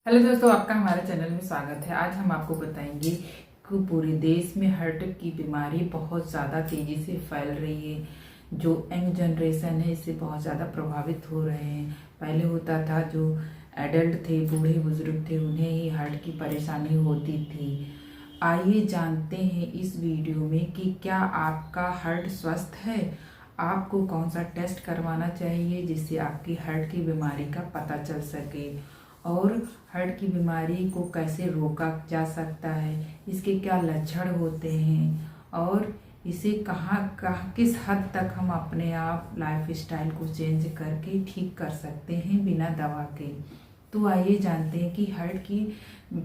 Hello दोस्तों, आपका हमारे चैनल में स्वागत है। आज हम आपको बताएंगे कि पूरे देश में हार्ट की बीमारी बहुत ज़्यादा तेज़ी से फैल रही है। जो यंग जनरेशन है इससे बहुत ज़्यादा प्रभावित हो रहे हैं। पहले होता था जो एडल्ट थे, बूढ़े बुजुर्ग थे, उन्हें ही हार्ट की परेशानी होती थी। आइए जानते हैं इस वीडियो में कि क्या आपका हार्ट स्वस्थ है, आपको कौन सा टेस्ट करवाना चाहिए जिससे आपकी हार्ट की बीमारी का पता चल सके, और हार्ट की बीमारी को कैसे रोका जा सकता है, इसके क्या लक्षण होते हैं, और इसे कहाँ किस हद तक हम अपने आप लाइफ स्टाइल को चेंज करके ठीक कर सकते हैं बिना दवा के। तो आइए जानते हैं कि हार्ट की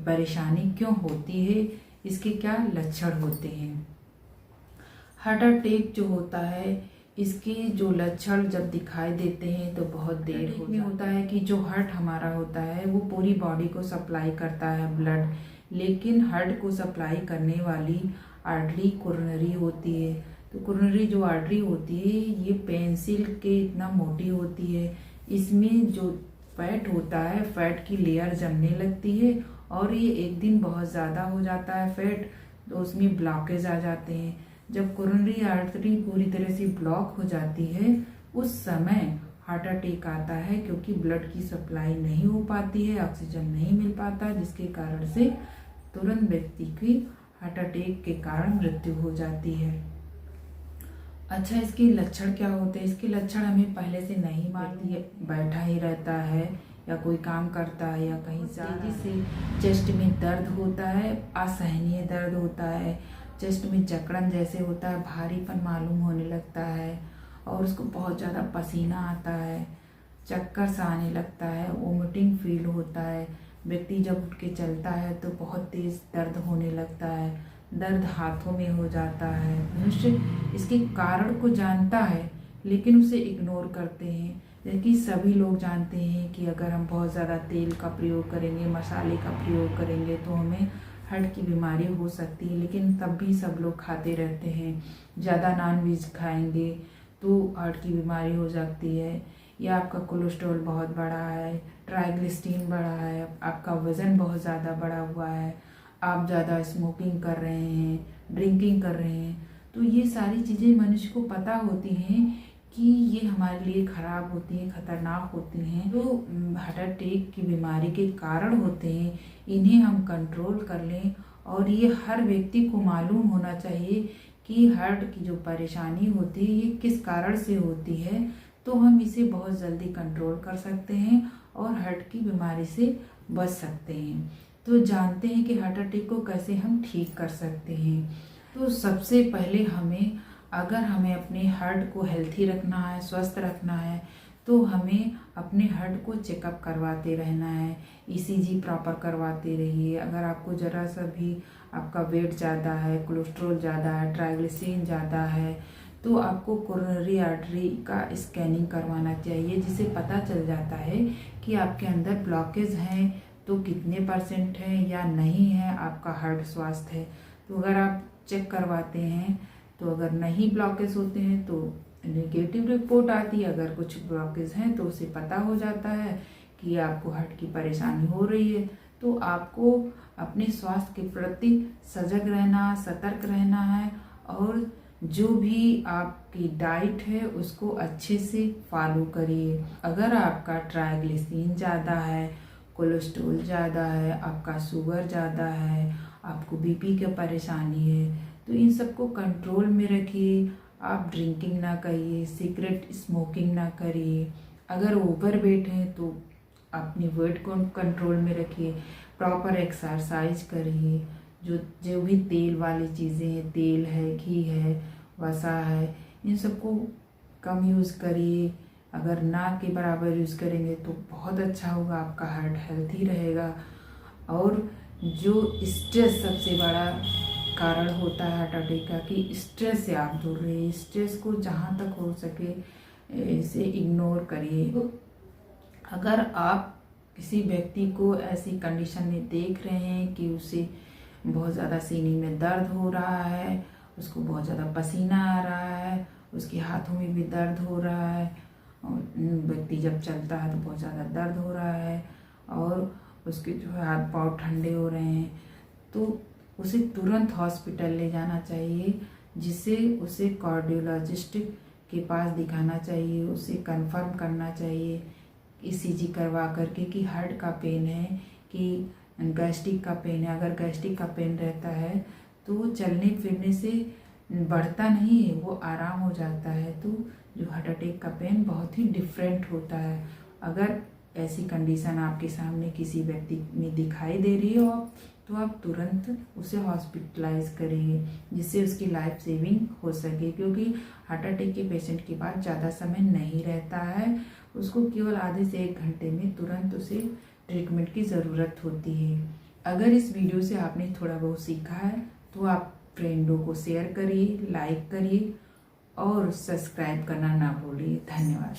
परेशानी क्यों होती है, इसके क्या लक्षण होते हैं। हार्ट अटैक जो होता है, इसके जो लक्षण जब दिखाई देते हैं तो बहुत देर होता है कि जो हार्ट हमारा होता है वो पूरी बॉडी को सप्लाई करता है ब्लड, लेकिन हार्ट को सप्लाई करने वाली आर्टरी कोरोनरी होती है। तो कोरोनरी जो आर्टरी होती है ये पेंसिल के इतना मोटी होती है। इसमें जो फैट होता है, फैट की लेयर जमने लगती है और ये एक दिन बहुत ज़्यादा हो जाता है फैट, तो उसमें ब्लॉकेज आ जाते हैं। जब कोरोनरी आर्टरी पूरी तरह से ब्लॉक हो जाती है उस समय हार्ट अटैक आता है, क्योंकि ब्लड की सप्लाई नहीं हो पाती है, ऑक्सीजन नहीं मिल पाता, जिसके कारण से तुरंत व्यक्ति की हार्ट अटैक के कारण मृत्यु हो जाती है। अच्छा, इसके लक्षण क्या होते हैं? इसके लक्षण हमें पहले से नहीं मालूम है, बैठा ही रहता है या कोई काम करता है या कहीं तेजी से चेस्ट में दर्द होता है, असहनीय दर्द होता है, चेस्ट में जकड़न जैसे होता है, भारीपन मालूम होने लगता है और उसको बहुत ज़्यादा पसीना आता है, चक्कर सा आने लगता है, वोमिटिंग फील होता है। व्यक्ति जब उठ के चलता है तो बहुत तेज़ दर्द होने लगता है, दर्द हाथों में हो जाता है। मनुष्य इसके कारण को जानता है लेकिन उसे इग्नोर करते हैं। जबकि सभी लोग जानते हैं कि अगर हम बहुत ज़्यादा तेल का प्रयोग करेंगे, मसाले का प्रयोग करेंगे तो हमें हार्ट की बीमारी हो सकती है, लेकिन तब भी सब लोग खाते रहते हैं। ज़्यादा नॉनवेज खाएंगे तो हार्ट की बीमारी हो सकती है, या आपका कोलेस्ट्रॉल बहुत बढ़ा है, ट्राइग्लिसरीन बढ़ा है, आपका वज़न बहुत ज़्यादा बढ़ा हुआ है, आप ज़्यादा स्मोकिंग कर रहे हैं, ड्रिंकिंग कर रहे हैं, तो ये सारी चीज़ें मनुष्य को पता होती हैं कि ये हमारे लिए ख़राब होती हैं, ख़तरनाक होती हैं, तो हार्ट अटैक की बीमारी के कारण होते हैं। इन्हें हम कंट्रोल कर लें, और ये हर व्यक्ति को मालूम होना चाहिए कि हार्ट की जो परेशानी होती है ये किस कारण से होती है, तो हम इसे बहुत जल्दी कंट्रोल कर सकते हैं और हार्ट की बीमारी से बच सकते हैं। तो जानते हैं कि हार्ट अटैक को कैसे हम ठीक कर सकते हैं। तो सबसे पहले अगर हमें अपने हार्ट को हेल्थी रखना है, स्वस्थ रखना है, तो हमें अपने हार्ट को चेकअप करवाते रहना है। ईसीजी प्रॉपर करवाते रहिए। अगर आपको ज़रा सा भी आपका वेट ज़्यादा है, कोलेस्ट्रॉल ज़्यादा है, ट्राइग्लिसरीन ज़्यादा है, तो आपको कोरोनरी आर्टरी का स्कैनिंग करवाना चाहिए, जिससे पता चल जाता है कि आपके अंदर ब्लॉकेज हैं तो कितने % है या नहीं है, आपका हार्ट स्वस्थ है। तो अगर आप चेक करवाते हैं तो अगर नहीं ब्लॉकेज होते हैं तो नेगेटिव रिपोर्ट आती है, अगर कुछ ब्लॉकेज हैं तो उसे पता हो जाता है कि आपको हार्ट की परेशानी हो रही है। तो आपको अपने स्वास्थ्य के प्रति सजग रहना, सतर्क रहना है, और जो भी आपकी डाइट है उसको अच्छे से फॉलो करिए। अगर आपका ट्राइग्लिसरीन ज़्यादा है, कोलेस्ट्रॉल ज़्यादा है, आपका शुगर ज़्यादा है, आपको बीपी की परेशानी है, तो इन सबको कंट्रोल में रखिए। आप ड्रिंकिंग ना करिए, सिगरेट स्मोकिंग ना करिए। अगर ओवर वेट है तो अपनी वेट को कंट्रोल में रखिए, प्रॉपर एक्सरसाइज करिए। जो जो भी तेल वाली चीज़ें हैं, तेल है, घी है, वसा है, इन सबको कम यूज़ करिए। अगर ना के बराबर यूज़ करेंगे तो बहुत अच्छा होगा, आपका हार्ट हेल्थी रहेगा। और जो स्ट्रेस सबसे बड़ा कारण होता है हार्ट अटैक का, कि स्ट्रेस से आप दूर रहिए। स्ट्रेस को जहाँ तक हो सके इसे इग्नोर करिए। तो अगर आप किसी व्यक्ति को ऐसी कंडीशन में देख रहे हैं कि उसे बहुत ज़्यादा सीने में दर्द हो रहा है, उसको बहुत ज़्यादा पसीना आ रहा है, उसके हाथों में भी दर्द हो रहा है, और व्यक्ति जब चलता है तो बहुत ज़्यादा दर्द हो रहा है, और उसके जो है हाथ पाँव ठंडे हो रहे हैं, तो उसे तुरंत हॉस्पिटल ले जाना चाहिए, जिससे उसे कार्डियोलॉजिस्ट के पास दिखाना चाहिए। उसे कंफर्म करना चाहिए ईसीजी करवा करके कि हार्ट का पेन है कि गैस्ट्रिक का पेन है। अगर गैस्ट्रिक का पेन रहता है तो वो चलने फिरने से बढ़ता नहीं है, वो आराम हो जाता है। तो जो हार्ट अटैक का पेन बहुत ही डिफरेंट होता है। अगर ऐसी कंडीशन आपके सामने किसी व्यक्ति में दिखाई दे रही हो तो आप तुरंत उसे हॉस्पिटलाइज करिए, जिससे उसकी लाइफ सेविंग हो सके, क्योंकि हार्ट अटैक के पेशेंट के पास ज़्यादा समय नहीं रहता है। उसको केवल आधे से 1 घंटे में तुरंत उसे ट्रीटमेंट की ज़रूरत होती है। अगर इस वीडियो से आपने थोड़ा बहुत सीखा है तो आप फ्रेंडों को शेयर करिए, लाइक करिए और सब्सक्राइब करना ना भूलिए। धन्यवाद।